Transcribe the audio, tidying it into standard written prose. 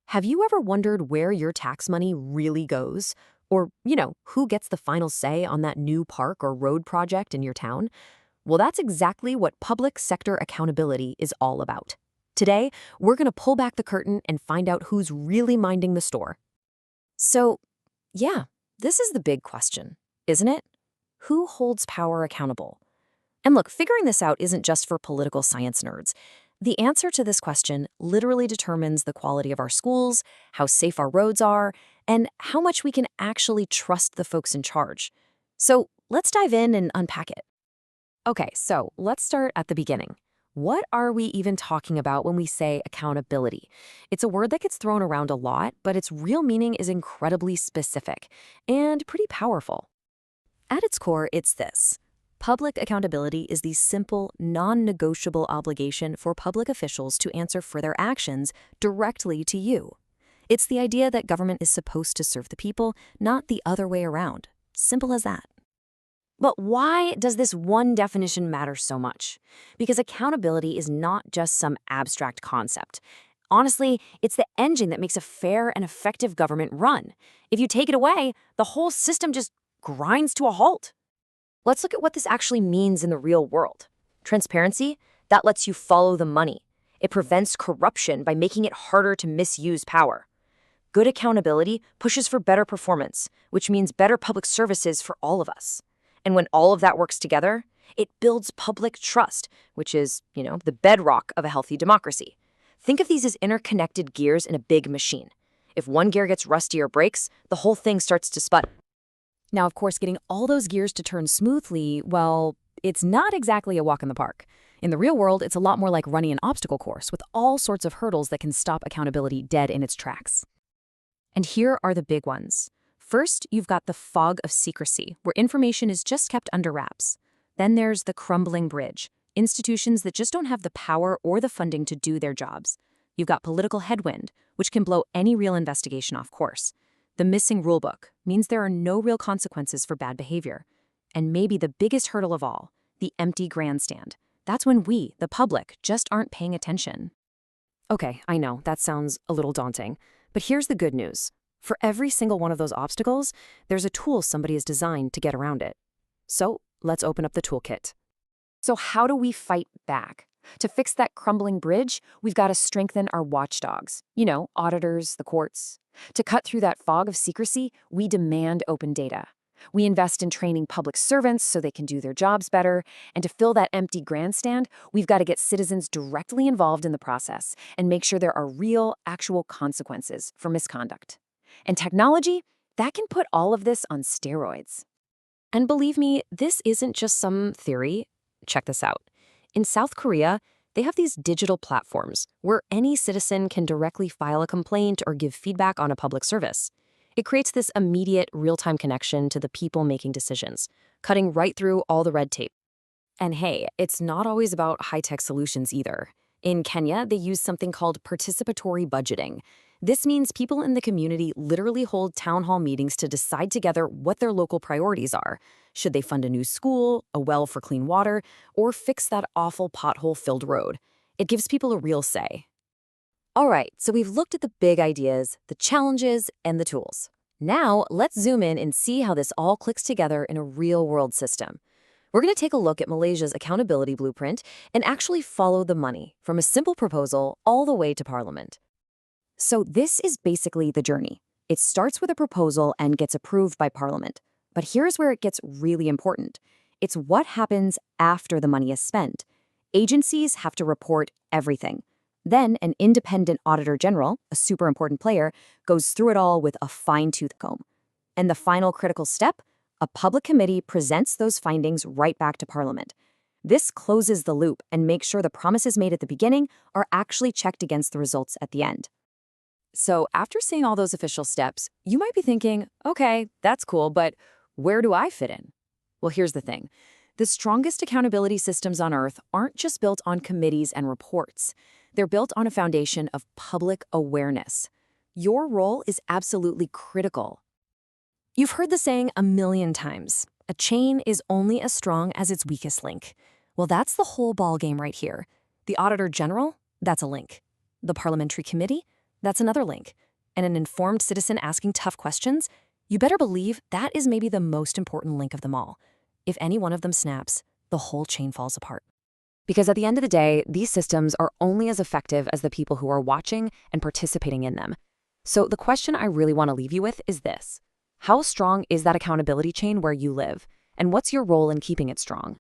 Have you ever wondered where your tax money really goes? Or who gets the final say on that new park or road project in your town? Well, that's exactly what public sector accountability is all about. Today, we're going to pull back the curtain and find out who's really minding the store. So, yeah, this is the big question, isn't it? Who holds power accountable? And look, figuring this out isn't just for political science nerds. The answer to this question literally determines the quality of our schools, how safe our roads are, and how much we can actually trust the folks in charge. So let's dive in and unpack it. Okay, so let's start at the beginning. What are we even talking about when we say accountability? It's a word that gets thrown around a lot, but its real meaning is incredibly specific and pretty powerful. At its core, it's this. Public accountability is the simple, non-negotiable obligation for public officials to answer for their actions directly to you. It's the idea that government is supposed to serve the people, not the other way around. Simple as that. But why does this one definition matter so much? Because accountability is not just some abstract concept. Honestly, it's the engine that makes a fair and effective government run. If you take it away, the whole system just grinds to a halt. Let's look at what this actually means in the real world. Transparency, that lets you follow the money. It prevents corruption by making it harder to misuse power. Good accountability pushes for better performance, which means better public services for all of us. And when all of that works together, it builds public trust, which is, the bedrock of a healthy democracy. Think of these as interconnected gears in a big machine. If one gear gets rusty or breaks, the whole thing starts to sputter. Now, of course, getting all those gears to turn smoothly, well, it's not exactly a walk in the park. In the real world, it's a lot more like running an obstacle course with all sorts of hurdles that can stop accountability dead in its tracks. And here are the big ones. First, you've got the fog of secrecy, where information is just kept under wraps. Then there's the crumbling bridge, institutions that just don't have the power or the funding to do their jobs. You've got political headwind, which can blow any real investigation off course. The missing rulebook means there are no real consequences for bad behavior. And maybe the biggest hurdle of all, the empty grandstand. That's when we, the public, just aren't paying attention. Okay, I know, that sounds a little daunting. But here's the good news. For every single one of those obstacles, there's a tool somebody has designed to get around it. So let's open up the toolkit. So how do we fight back? To fix that crumbling bridge, we've got to strengthen our watchdogs. Auditors, the courts. To cut through that fog of secrecy, we demand open data. We invest in training public servants so they can do their jobs better. And to fill that empty grandstand, we've got to get citizens directly involved in the process and make sure there are real, actual consequences for misconduct. And technology, that can put all of this on steroids. And believe me, this isn't just some theory. Check this out. In South Korea, they have these digital platforms where any citizen can directly file a complaint or give feedback on a public service. It creates this immediate, real-time connection to the people making decisions, cutting right through all the red tape. And hey, it's not always about high-tech solutions either. In Kenya, they use something called participatory budgeting. This means people in the community literally hold town hall meetings to decide together what their local priorities are. Should they fund a new school, a well for clean water, or fix that awful pothole-filled road? It gives people a real say. All right, so we've looked at the big ideas, the challenges, and the tools. Now, let's zoom in and see how this all clicks together in a real-world system. We're going to take a look at Malaysia's accountability blueprint and actually follow the money from a simple proposal all the way to Parliament. So this is basically the journey. It starts with a proposal and gets approved by Parliament. But here's where it gets really important. It's what happens after the money is spent. Agencies have to report everything. Then an independent auditor general, a super important player, goes through it all with a fine-tooth comb. And the final critical step? A public committee presents those findings right back to Parliament. This closes the loop and makes sure the promises made at the beginning are actually checked against the results at the end. So after seeing all those official steps, you might be thinking, okay, that's cool, but where do I fit in? Well, here's the thing. The strongest accountability systems on Earth aren't just built on committees and reports. They're built on a foundation of public awareness. Your role is absolutely critical. You've heard the saying a million times. A chain is only as strong as its weakest link. Well, that's the whole ballgame right here. The Auditor General, that's a link. The Parliamentary Committee, That's another link. And an informed citizen asking tough questions? You better believe that is maybe the most important link of them all. If any one of them snaps, the whole chain falls apart. Because at the end of the day, these systems are only as effective as the people who are watching and participating in them. So the question I really want to leave you with is this: how strong is that accountability chain where you live? And what's your role in keeping it strong?